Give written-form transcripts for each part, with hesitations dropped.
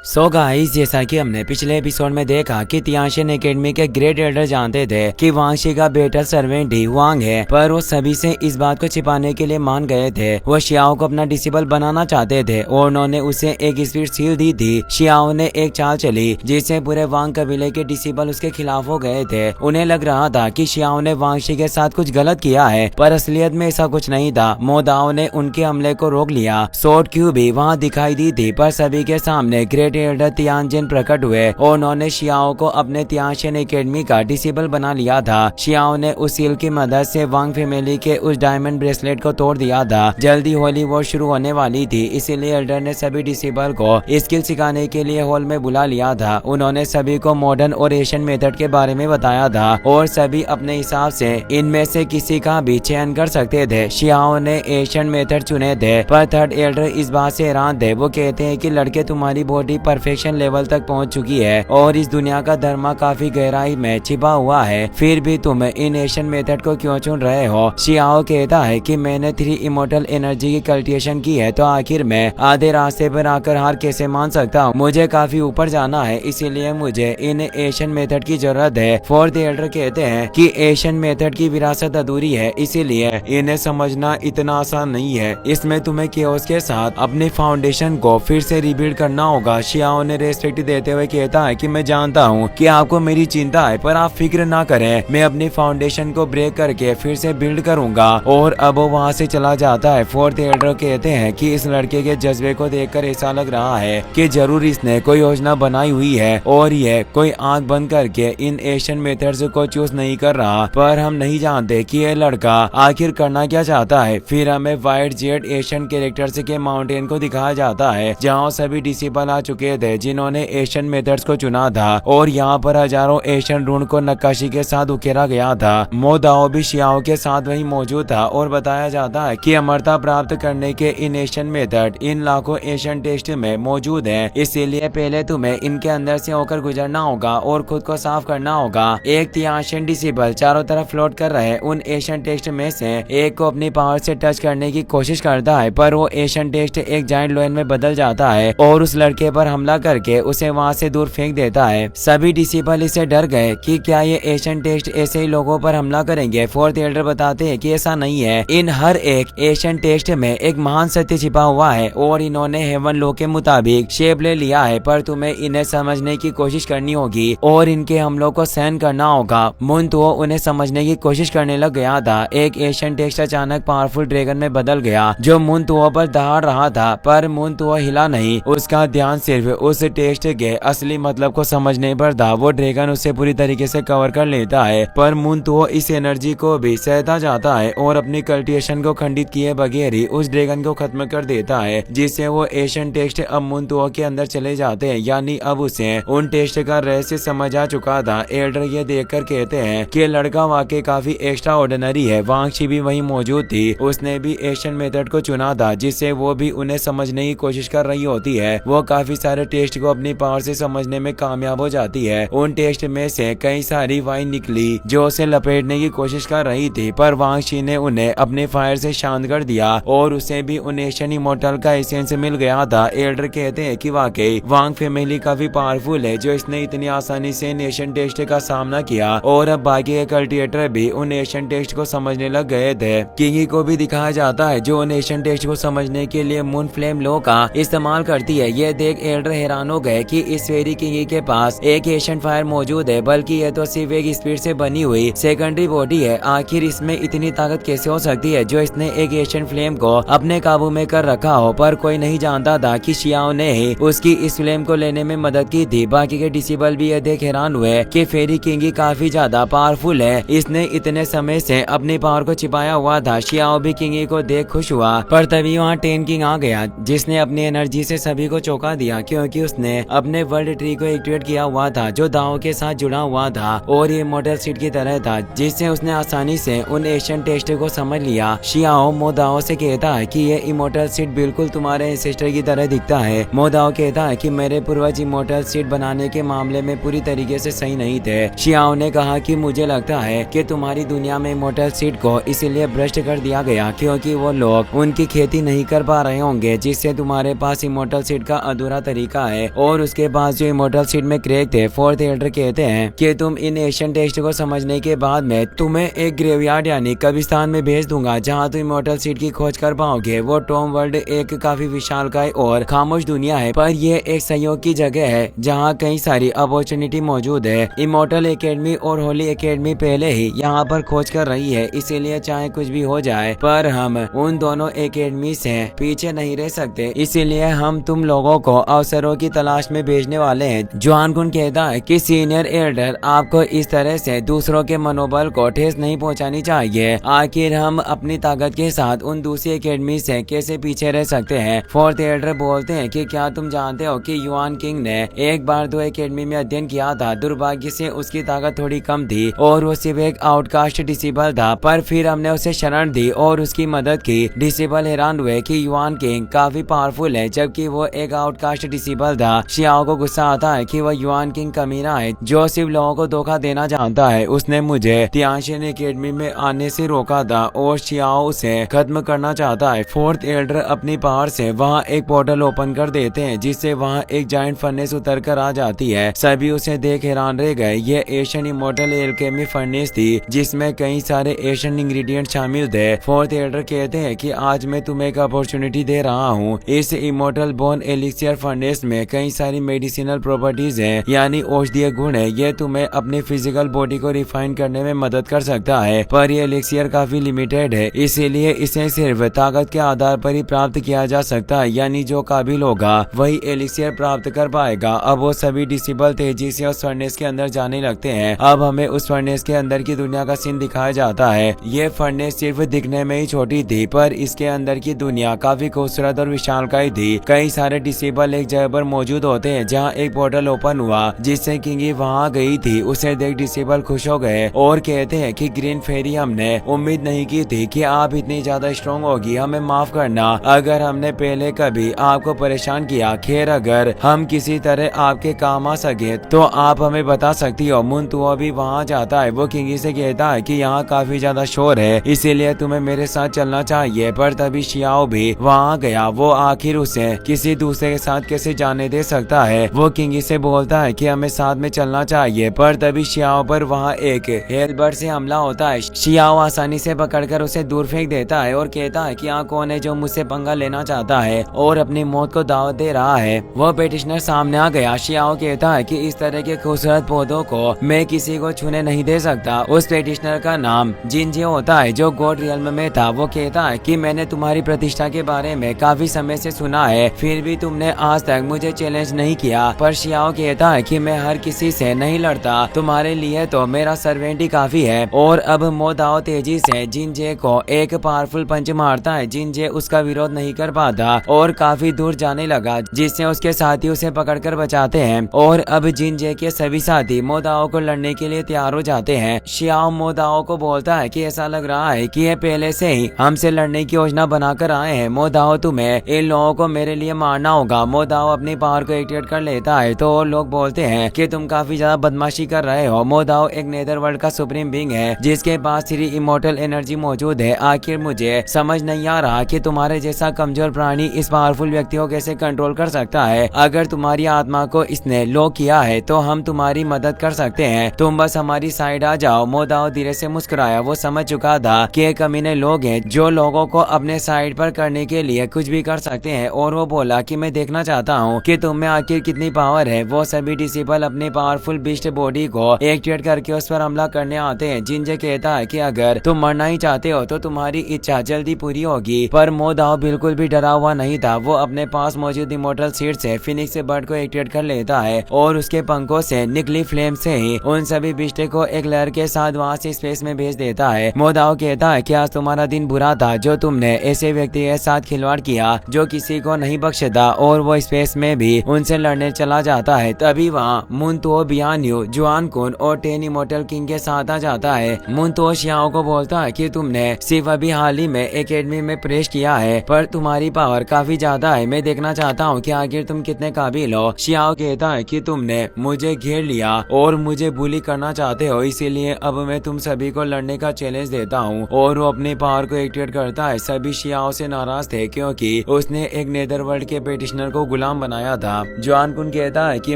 So guys, जैसा कि हमने पिछले एपिसोड में देखा कि तियांशिन एकेडमी के ग्रेट एल्डर जानते थे कि वांगशी का बेटा सर्वेंट ही वांग है, पर वो सभी से इस बात को छिपाने के लिए मान गए थे। वो शियाओ को अपना डिसिबल बनाना चाहते थे और उन्होंने उसे एक स्पीड सील दी थी। शियाओ ने एक चाल चली जिससे पूरे वांग कबीले के डिसिबल उसके खिलाफ हो गए थे। उन्हें लग रहा था कि शियाओ ने वांगशी के साथ कुछ गलत किया है, पर असलियत में ऐसा कुछ नहीं था। मोदाओ ने उनके हमले को रोक लिया। शॉर्ट क्यू भी वहाँ दिखाई दी थी, पर सभी के सामने ग्रेट एल्डर तियांजिन प्रकट हुए और उन्होंने शियाओ को अपने तियांशिन एकेडमी का डिसेबल बना लिया था। शियाओ ने उस सील की मदद से वांग फैमिली के उस डायमंड ब्रेसलेट को तोड़ दिया था। जल्दी होली वॉर शुरू होने वाली थी, इसीलिए एल्डर ने सभी डिसेबल को स्किल सिखाने के लिए हॉल में बुला लिया था। उन्होंने सभी को मॉडर्न और एशियन मेथड के बारे में बताया था और सभी अपने हिसाब से इनमें से किसी का भी चयन कर सकते थे। शियाओ ने एशियन मेथड चुने थे, पर थर्ड एल्डर इस बात से हैरान थे। वो कहते हैं कि लड़के, तुम्हारी बॉडी परफेक्शन लेवल तक पहुंच चुकी है और इस दुनिया का धर्म काफी गहराई में छिपा हुआ है, फिर भी तुम इन एशियन मेथड को क्यों चुन रहे हो? शियाओ कहता है कि मैंने 3 इमोर्टल एनर्जी की कल्टिवेशन की है, तो आखिर मैं आधे रास्ते पर आकर हार कैसे मान सकता हूँ? मुझे काफी ऊपर जाना है, इसीलिए मुझे इन एशियन मेथड की जरूरत है। फोर्थ एल्डर कहते हैं कि एशियन मेथड की विरासत अधूरी है, इसीलिए इन्हें समझना इतना आसान नहीं है। इसमें तुम्हें केओस के साथ अपने फाउंडेशन को फिर से रिबिल्ड करना होगा। शियाओ ने रेस्पेक्ट देते हुए कहता है कि मैं जानता हूँ कि आपको मेरी चिंता है, पर आप फिक्र ना करें, मैं अपनी फाउंडेशन को ब्रेक करके फिर से बिल्ड करूंगा। और अब वो वहाँ से चला जाता है। फोर्थ एल्डर कहते हैं कि इस लड़के के जज्बे को देखकर ऐसा लग रहा है कि जरूर इसने कोई योजना बनाई हुई है और ये कोई आंख बंद करके इन एशियन मेथड्स को चूज नहीं कर रहा, पर हम नहीं जानते कि ये लड़का आखिर करना क्या चाहता है। फिर हमें वाइट जेट एशियन कैरेक्टर्स के माउंटेन को दिखाया जाता है, जहाँ सभी डिसिबल आ चुके थे जिन्होंने एशियन मेथड्स को चुना था, और यहाँ पर हजारों एशियन रून को नक्काशी के साथ उकेरा गया था। मोदाओ भी शियाओ के साथ वही मौजूद था और बताया जाता है कि अमरता प्राप्त करने के इन एशियन मेथड इन लाखों एशियन टेस्ट में मौजूद है, इसीलिए पहले तुम्हें इनके अंदर से होकर गुजरना होगा और खुद को साफ करना होगा। एक तियांशिन डिसेबल चारों तरफ फ्लोट कर रहे उन एशियन टेस्ट में से एक को अपनी पावर से टच करने की कोशिश करता है, पर वो एशियन टेस्ट एक जायंट लोयन में बदल जाता है और उस लड़के पर हमला करके उसे वहाँ से दूर फेंक देता है। सभी डिसेबल इससे डर गए कि क्या ये एशियन टेस्ट ऐसे ही लोगों पर हमला करेंगे। फोर्थ एल्डर बताते हैं कि ऐसा नहीं है, इन हर एक एशियन टेस्ट में एक महान सत्य छिपा हुआ है और इन्होंने हेवन लॉ के मुताबिक शेप ले लिया है, पर तुम्हें इन्हें समझने की कोशिश करनी होगी और इनके हमलों को सहन करना होगा। मुंतुओ उन्हें समझने की कोशिश करने लग गया था। एक एशियन टेस्ट अचानक पावरफुल ड्रैगन में बदल गया जो मुंतुओ पर दहाड़ रहा था, पर मुंतुओ हिला नहीं। उसका ध्यान सिर्फ उस टेस्ट के असली मतलब को समझने पर था। वो ड्रैगन उसे पूरी तरीके से कवर कर लेता है, पर मुंतुओ इस एनर्जी को भी सहता जाता है और अपनी कल्टिवेशन को खंडित किए बगैर ही उस ड्रैगन को खत्म कर देता है, जिससे वो एशियन टेस्ट अब मुंतुओ के अंदर चले जाते हैं। यानी अब उसे उन टेस्ट का रहस्य समझ आ चुका था। एल्डर ये देखकर कहते हैं कि लड़का वाकई काफी एक्स्ट्रा ऑर्डिनरी है। वांगशी भी वहीं मौजूद थी, उसने भी एशियन मेथड को चुना था, जिससे वो भी उन्हें समझने की कोशिश कर रही होती है। वो काफी सारे टेस्ट को अपनी पावर से समझने में कामयाब हो जाती है। उन टेस्ट में से कई सारी वाइन निकली जो उसे लपेटने की कोशिश कर रही थी, पर वांगशी ने उन्हें अपने फायर से शांत कर दिया और उसे भी उन एशियन इमोर्टल का एसेंस मिल गया था। एल्डर कहते हैं कि वाकई वांग फैमिली काफी पावरफुल है, जो इसने इतनी आसानी से एशियन टेस्ट का सामना किया, और अब बाकी के कल्टिवेटर भी उन एशियन टेस्ट को समझने लग गए थे। किंगी को भी दिखाया जाता है जो उन एशियन टेस्ट को समझने के लिए मून फ्लेम लॉ का इस्तेमाल करती है। ये देख एल्डर हैरान हो गए कि इस फेरी किंगी के पास एक एशियन फायर मौजूद है, बल्कि यह तो सिर्फ एक स्पीड से बनी हुई सेकेंडरी बॉडी है। आखिर इसमें इतनी ताकत कैसे हो सकती है जो इसने एक एशियन फ्लेम को अपने काबू में कर रखा हो? पर कोई नहीं जानता था कि शियाओ ने ही उसकी इस फ्लेम को लेने में मदद की थी। बाकी के डिसेबल भी यह देख हैरान हुए कि फेरी किंगी काफी ज्यादा पावरफुल है, इसने इतने समय से अपनी पावर को छिपाया हुआ था। शियाओ भी किंगी को देख खुश हुआ, पर तभी वहाँ टेन किंग आ गया, जिसने अपनी एनर्जी से सभी को चौंका दिया, क्योंकि उसने अपने वर्ल्ड ट्री को एक्टिवेट किया हुआ था जो दाओ के साथ जुड़ा हुआ था और ये मॉडल सीट की तरह था, जिससे उसने आसानी से उन एशियन टेस्ट को समझ लिया। शियाओ मोदाओ से कहता है कि ये इमोर्टल सीट बिल्कुल तुम्हारे एंसेस्टर की तरह दिखता है। मोदाओ कहता है कि मेरे पूर्वज इमोर्टल सीट बनाने के मामले में पूरी तरीके से सही नहीं थे। शियाओ ने कहा कि मुझे लगता है कि तुम्हारी दुनिया में इमोर्टल सीट को इसीलिए भ्रष्ट कर दिया गया क्योंकि वो लोग उनकी खेती नहीं कर पा रहे होंगे, जिससे तुम्हारे पास इमोर्टल सीट का अधूरा तरीका है। और उसके बाद जो इमोर्टल सीट में क्रैक थे, फोर्थ एल्डर कहते हैं कि तुम इन एशियन टेक्स्ट को समझने के बाद मैं तुम्हें एक ग्रेवयार्ड यानी कब्रिस्तान में भेज दूंगा, जहाँ तुम इमोर्टल सीट की खोज कर पाओगे। वो टॉम वर्ल्ड एक काफी विशालकाय और खामोश दुनिया है, पर यह एक सहयोग की जगह है जहाँ कई सारी अपॉर्चुनिटी मौजूद है। इमोर्टल एकेडमी और होली एकेडमी पहले ही यहाँ पर खोज कर रही है, इसीलिए चाहे कुछ भी हो जाए पर हम उन दोनों एकेडमी से पीछे नहीं रह सकते। इसीलिए हम तुम लोगों को अवसरों की तलाश में भेजने वाले हैं। जुआन कुन कहता है कि सीनियर एल्डर, आपको इस तरह से दूसरों के मनोबल को ठेस नहीं पहुंचानी चाहिए। आखिर हम अपनी ताकत के साथ उन दूसरी एकेडमी से कैसे पीछे रह सकते हैं। फोर्थ एल्डर बोलते हैं कि क्या तुम जानते हो कि युआन किंग ने एक बार 2 एकेडमी में अध्ययन किया था। दुर्भाग्य से उसकी ताकत थोड़ी कम थी और वो सिर्फ एक आउटकास्ट डिसेबल था, पर फिर हमने उसे शरण दी और उसकी मदद की। डिसेबल हैरान हुए कि युआन किंग काफी पावरफुल है जबकि वो एक आउटकास्ट डिसेबल था। शियाओ को गुस्सा आता है कि वह युआन किंग कमीना है जो सिर्फ लोगों को धोखा देना जानता है। उसने मुझे तियानशिन एकेडमी में आने से रोका था और शियाओ उसे खत्म करना चाहता है। फोर्थ एल्डर अपनी पावर से वहाँ एक पोर्टल ओपन कर देते हैं जिससे वहाँ एक जायंट फर्नेस उतर कर आ जाती है। सभी उसे देख हैरान रह गए। ये एशियन इमोर्टल एल्केमी फर्नेस थी जिसमें कई सारे एशियन इंग्रेडिएंट शामिल थे। फोर्थ एल्डर कहते हैं कि आज मैं तुम्हें एक अपॉर्चुनिटी दे रहा हूँ। इस इमोर्टल बोन एलिक्सियर फर्नेस में कई सारी मेडिसिनल प्रॉपर्टीज है, यानी औषधीय गुण है। ये तुम्हें अपने फिजिकल बॉडी को रिफाइन करने में मदद कर सकता है, पर ये एलिक्सियर काफी लिमिटेड है, इसीलिए इसे सिर्फ ताकत के आधार पर ही प्राप्त किया जा सकता है। यानी जो काबिल होगा वही एलिक्सियर प्राप्त कर पाएगा। अब वो सभी डिसेबल तेजी से उस फर्नेस के अंदर जाने लगते हैं। अब हमें उस फर्नेस के अंदर की दुनिया का सीन दिखाया जाता है। ये फर्नेस सिर्फ दिखने में ही छोटी थी, पर इसके अंदर की दुनिया काफी खूबसूरत और विशालकाय थी। कई सारे डिसेबल एक जगह पर मौजूद होते हैं जहाँ एक पोर्टल ओपन हुआ जिससे किंगी वहाँ गई थी। उसे देख डिसेबल खुश हो गए और कहते हैं कि ग्रीन फेरी, हमने उम्मीद नहीं की थी कि आप इतनी ज्यादा स्ट्रॉन्ग होगी। हमें माफ करना अगर हमने पहले कभी आपको परेशान किया। खैर, अगर हम किसी तरह आपके काम आ सके तो आप हमें बता सकती हो। मुनतुओ भी वहाँ जाता है। वो किंगी से कहता है कि यहाँ काफी ज्यादा शोर है, इसीलिए तुम्हें मेरे साथ चलना चाहिए। पर तभी शियाओ भी वहाँ गया। वो आखिर उसे किसी दूसरे के साथ कैसे जाने दे सकता है। वो किंगी से बोलता है कि हमें साथ में चलना चाहिए, पर तभी शियाओ पर वहाँ एक हेलबर्ड से हमला होता है। शियाओ आसानी से पकड़कर उसे दूर फेंक देता है और कहता है कि यहाँ कौन है जो मुझसे पंगा लेना चाहता है और अपनी मौत को दावत दे रहा है। वो पेटिशनर सामने आ गया। शियाओ कहता है कि इस तरह के खूबसूरत पौधों को मैं किसी को छूने नहीं दे सकता। उस पेटिशनर का नाम जिनजे होता है जो गॉड रियल्म में था। वो कहता है कि मैंने तुम्हारी प्रतिष्ठा के बारे में काफी समय से सुना है, फिर भी तुमने आज तक मुझे चैलेंज नहीं किया। पर शियाओ कहता है कि मैं हर किसी से नहीं लड़ता, तुम्हारे लिए तो मेरा सर्वेंट ही काफी है। और अब मोदाओ तेजी से जिनजे को एक पावरफुल पंच मारता है। जिनजे उसका विरोध नहीं कर पाता और काफी दूर जाने लगा, जिससे उसके साथी उसे पकड़कर बचाते हैं। और अब जिनजे के सभी साथी मोदाओ को लड़ने के लिए तैयार हो जाते हैं। शियाओ मोदाओ को बोलता है कि ऐसा लग रहा है कि ये पहले से ही हमसे लड़ने की योजना बनाकर आए हैं। मोदाओ, तुम्हें इन लोगों को मेरे लिए मारना होगा। मोदाओ अपनी पावर को एक्टिवेट कर लेता है तो और लोग बोलते हैं कि तुम काफी ज्यादा बदमाशी कर रहे हो। मोदाओ एक नेदरवर्ल्ड का सुप्रीम बीइंग है जिसके पास 3 इमोर्टल एनर्जी मौजूद है। आखिर मुझे समझ नहीं आ रहा कि तुम्हारे जैसा कमजोर प्राणी इस पावरफुल व्यक्ति को कैसे कंट्रोल कर सकता है। अगर तुम्हारी आत्मा को इसने लॉक किया है तो हम तुम्हारी मदद कर सकते हैं, तुम बस हमारी साइड आ जाओ। मोदाओ धीरे से मुस्कुराया। वो समझ चुका था कि कमीने लोग हैं जो लोगों को अपने साइड पर करने के लिए कुछ भी कर सकते हैं। और वो बोला कि मैं देखना चाहता हूँ कि तुम में आखिर कितनी पावर है। वो सभी डिसेबल अपनी पावरफुल बीस्ट बॉडी को एक्टिवेट करके उस पर हमला करने आते हैं। जिनजे कहता है कि अगर तुम मरना ही चाहते हो तो तुम्हारी इच्छा जल्दी पूरी होगी। पर मोदाओ बिल्कुल भी डरा हुआ नहीं था। वो अपने पास मौजूद इमोर्टल सीड से फिनिक्स बर्ड को एक्टिवेट कर लेता है और उसके पंखों से निकली फ्लेम से ही उन सभी बिस्टे को एक लहर के साथ वहाँ से स्पेस में भेज देता है। मोदाओ कहता है कि आज तुम्हारा दिन बुरा था जो तुमने ऐसे व्यक्ति के साथ खिलवाड़ किया जो किसी को नहीं बख्शता। और वो स्पेस में भी उनसे लड़ने चला जाता है। तभी वहाँ मुनतुओ, बियान्यू, जुआन कुन और 10 इमोर्टल किंग के साथ आ जाता है। मुनतुओ शियाओ को बोलता है कि तुमने सिर्फ अभी हाल ही में एकेडमी में प्रवेश किया है, पर तुम्हारी पावर काफी ज्यादा है। मैं देखना चाहता हूँ कि आखिर तुम कितने काबिल हो। शियाओ कहता है कि तुमने मुझे घेर लिया और मुझे बुली करना चाहते हो, इसीलिए अब मैं तुम सभी को लड़ने का चैलेंज देता हूँ। और वो अपनी पावर को एक्टिवेट करता है। सभी शियाओ से नाराज थे क्योंकि उसने एक नेदरवर्ल्ड के पेटिशनर को गुलाम बनाया था। जुआन कुन कहता है कि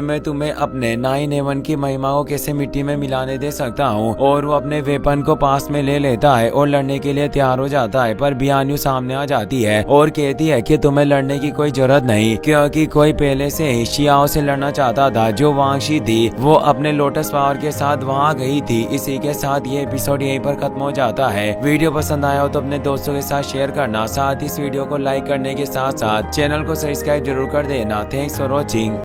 मैं तुम्हें अपने 9/11 की महिमा को कैसे मिट्टी में मिलाने दे सकता हूँ, और वो अपने वेपन को पास में ले लेता है और लड़ने के लिए तैयार हो जाता है। पर बियान्यू सामने आ जाती है और कहती है कि तुम्हें लड़ने की कोई जरूरत नहीं, क्योंकि कोई पहले से ही शियाओ से लड़ना चाहता था। जो वांग शी थी वो अपने लोटस पावर के साथ वहां गई थी। इसी के साथ ये एपिसोड यहीं पर खत्म हो जाता है। वीडियो पसंद आया हो तो अपने दोस्तों के साथ शेयर करना, साथ ही इस वीडियो को लाइक करने के साथ साथ चैनल को सब्सक्राइब जरूर कर देना। Thanks for watching.